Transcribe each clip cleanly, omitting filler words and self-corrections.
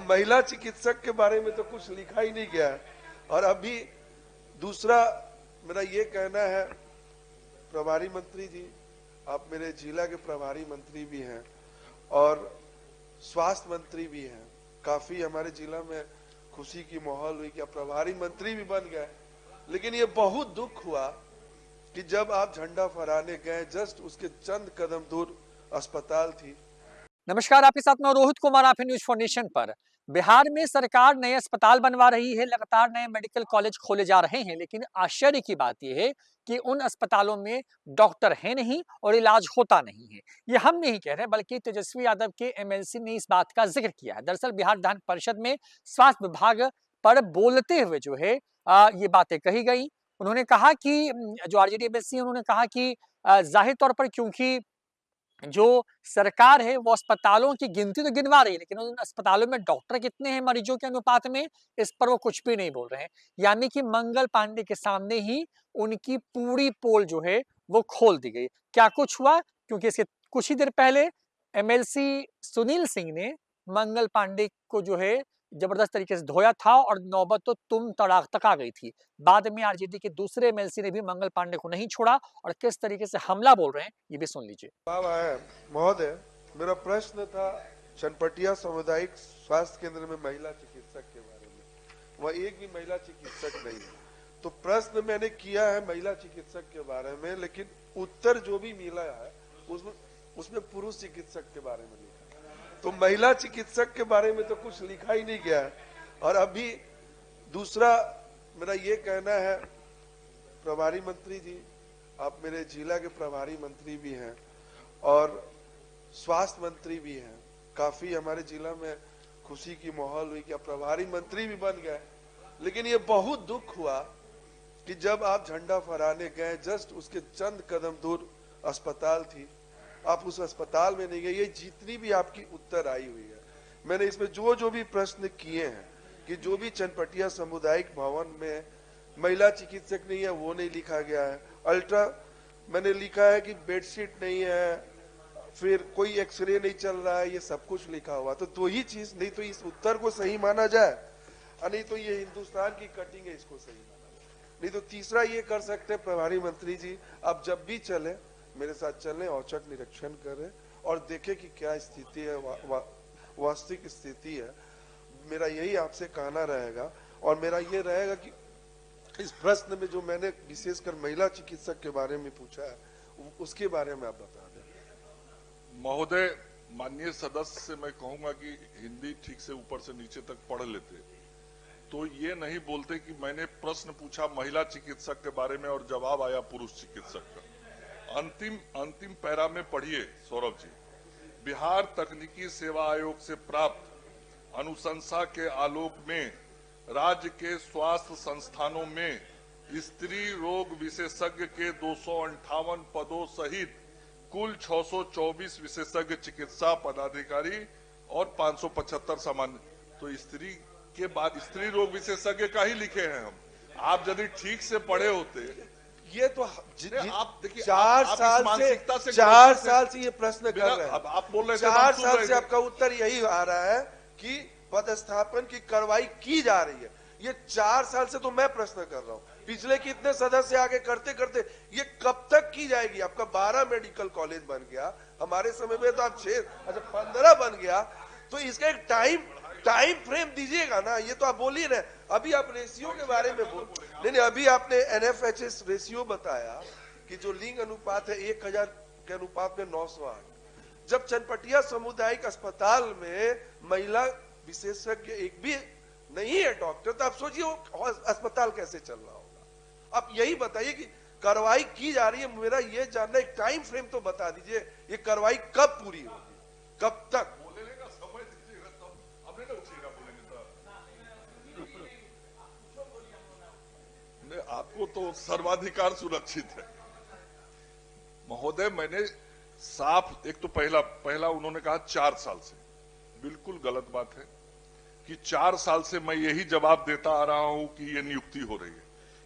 महिला चिकित्सक के बारे में तो कुछ लिखा ही नहीं गया है। और अभी दूसरा मेरा ये कहना है, प्रभारी मंत्री जी, आप मेरे जिला के प्रभारी मंत्री भी हैं और स्वास्थ्य मंत्री भी हैं। काफी हमारे जिला में खुशी की माहौल हुई कि आप प्रभारी मंत्री भी बन गए। लेकिन ये बहुत दुख हुआ कि जब आप झंडा फहराने गए, जस्ट उसके चंद कदम दूर अस्पताल थी। नमस्कार, आपके साथ मैं रोहित कुमार, आप न्यूज फॉर नेशन पर। बिहार में सरकार नए अस्पताल बनवा रही है, लगातार नए मेडिकल कॉलेज खोले जा रहे हैं, लेकिन आश्चर्य की बात यह है कि उन अस्पतालों में डॉक्टर है नहीं और इलाज होता नहीं है। ये हम नहीं कह रहे, बल्कि तेजस्वी यादव के एमएलसी ने इस बात का जिक्र किया है। दरअसल बिहार विधान परिषद में स्वास्थ्य विभाग पर बोलते हुए जो है ये बातें कही गई। उन्होंने कहा कि जो आरजेडी एमएलसी है, उन्होंने कहा कि जाहिर तौर पर क्योंकि जो सरकार है वो अस्पतालों की गिनती तो गिनवा रही है, लेकिन उन अस्पतालों में डॉक्टर कितने हैं मरीजों के अनुपात में, इस पर वो कुछ भी नहीं बोल रहे हैं। यानी कि मंगल पांडे के सामने ही उनकी पूरी पोल जो है वो खोल दी गई। क्या कुछ हुआ, क्योंकि इसके कुछ ही देर पहले एमएलसी सुनील सिंह ने मंगल पांडे को जो है जबरदस्त तरीके से धोया था और नौबत तो तुम तड़ाक तक आ गई थी। बाद में आरजेडी के दूसरे एमएलसी ने भी मंगल पांडे को नहीं छोड़ा और किस तरीके से हमला बोल रहे हैं ये भी सुन लीजिए। महोदय, मेरा प्रश्न था चनपटिया सामुदायिक स्वास्थ्य केंद्र में महिला चिकित्सक के बारे में। वह एक भी महिला चिकित्सक नहीं है, तो प्रश्न मैंने किया है महिला चिकित्सक के बारे में, लेकिन उत्तर जो भी मिला है उसमें पुरुष चिकित्सक के बारे में लिखा है। तो महिला चिकित्सक के बारे में तो कुछ लिखा ही नहीं गया है। और अभी दूसरा मेरा ये कहना है, प्रभारी मंत्री जी, आप मेरे जिला के प्रभारी मंत्री भी हैं और स्वास्थ्य मंत्री भी हैं। काफी हमारे जिला में खुशी की माहौल हुई कि आप प्रभारी मंत्री भी बन गए। लेकिन ये बहुत दुख हुआ कि जब आप झंडा फहराने गए, जस्ट उसके चंद कदम दूर अस्पताल थी, आप उस अस्पताल में नहीं गए। ये जितनी भी आपकी उत्तर आई हुई है, मैंने इसमें जो भी प्रश्न किए हैं कि जो भी चनपटिया सामुदायिक भवन में महिला चिकित्सक नहीं है वो नहीं लिखा गया है। अल्ट्रा मैंने लिखा है कि बेडशीट नहीं है, फिर कोई एक्सरे नहीं चल रहा है, ये सब कुछ लिखा हुआ। तो दो ही चीज, नहीं तो इस उत्तर को सही माना जाए और नहीं तो ये हिंदुस्तान की कटिंग है, इसको सही माना जाए। नहीं तो तीसरा ये कर सकते प्रभारी मंत्री जी, आप जब भी चले मेरे साथ चलें, औचक निरीक्षण करें और देखें कि क्या स्थिति है, वास्तविक स्थिति है। मेरा यही आपसे कहना रहेगा। और मेरा ये रहेगा कि इस प्रश्न में जो मैंने विशेषकर महिला चिकित्सक के बारे में पूछा है उसके बारे में आप बता दें। महोदय, माननीय सदस्य से मैं कहूंगा कि हिंदी ठीक से ऊपर से नीचे तक पढ़ लेते तो ये नहीं बोलते कि मैंने प्रश्न पूछा महिला चिकित्सक के बारे में और जवाब आया पुरुष चिकित्सक का। अंतिम पैरा में पढ़िए सौरभ जी। बिहार तकनीकी सेवा आयोग से प्राप्त अनुशंसा के आलोक में राज्य के स्वास्थ्य संस्थानों में स्त्री रोग विशेषज्ञ के 258 पदों सहित कुल 624 विशेषज्ञ चिकित्सा पदाधिकारी और 575 सामान्य। तो स्त्री के बाद स्त्री रोग विशेषज्ञ का ही लिखे हैं हम। आप यदि ठीक से पढ़े होते, ये तो आप देखिए 4 साल से ये प्रश्न कर रहे हैं। अब आप बोल रहे थे 4 साल से आपका उत्तर यही आ रहा है कि पदस्थापन की कार्रवाई की जा रही है। ये 4 साल से तो मैं प्रश्न कर रहा हूँ। पिछले कितने सदस्य आगे करते करते ये कब तक की जाएगी? आपका 12 मेडिकल कॉलेज बन गया, हमारे समय में तो आप 15 बन गया। तो इसका एक टाइम फ्रेम दीजिएगा ना। ये तो आप बोल ही रहे। अभी आप रेशियो के बारे में नहीं, अभी आपने एनएफएचएस रेशियो बताया कि जो लिंग अनुपात है 1000 के अनुपात में 908। जब चनपटिया सामुदायिक अस्पताल में महिला विशेषज्ञ एक भी नहीं है डॉक्टर, तो आप सोचिए वो अस्पताल कैसे चल रहा होगा। आप यही बताइए कि कार्रवाई की जा रही है। मेरा ये जानना, एक टाइम फ्रेम तो बता दीजिए, ये कार्रवाई कब पूरी होगी, कब तक? आपको तो सर्वाधिकार सुरक्षित है महोदय। मैंने साफ, एक तो पहला उन्होंने कहा 4 साल से, बिल्कुल गलत बात है कि 4 साल से मैं यही जवाब देता आ रहा हूं कि ये नियुक्ति हो रही है।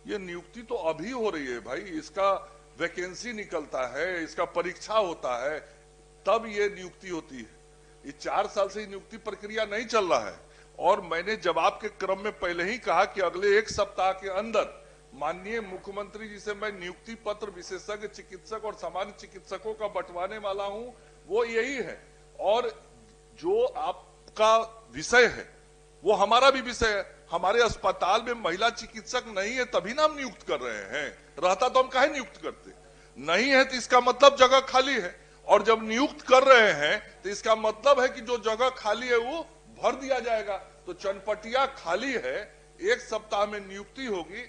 ये नियुक्ति तो अभी हो रही है भाई, इसका वैकेंसी निकलता है, इसका परीक्षा होता है, तब ये नियुक्ति होती है। ये 4 साल से नियुक्ति प्रक्रिया नहीं चल रहा है। और मैंने जवाब के क्रम में पहले ही कहा कि अगले एक सप्ताह के अंदर माननीय मुख्यमंत्री जी से मैं नियुक्ति पत्र विशेषज्ञ चिकित्सक और सामान्य चिकित्सकों का बंटवाने वाला हूं। वो यही है, और जो आपका विषय है वो हमारा भी विषय है। हमारे अस्पताल में महिला चिकित्सक नहीं है तभी ना हम नियुक्त कर रहे हैं, रहता तो हम काहे नियुक्त करते। नहीं है तो इसका मतलब जगह खाली है, और जब नियुक्त कर रहे हैं तो इसका मतलब है कि जो जगह खाली है वो भर दिया जाएगा। तो चनपटिया खाली है, एक सप्ताह में नियुक्ति होगी,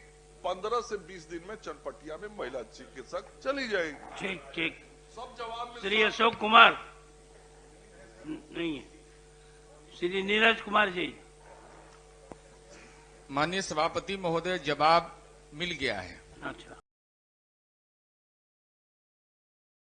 15 से 20 दिन में चनपटिया में महिला चिकित्सक चली जाएगी। ठीक ठीक। सब जवाब में श्री अशोक कुमार नहीं है, श्री नीरज कुमार जी। माननीय सभापति महोदय, जवाब मिल गया है। अच्छा।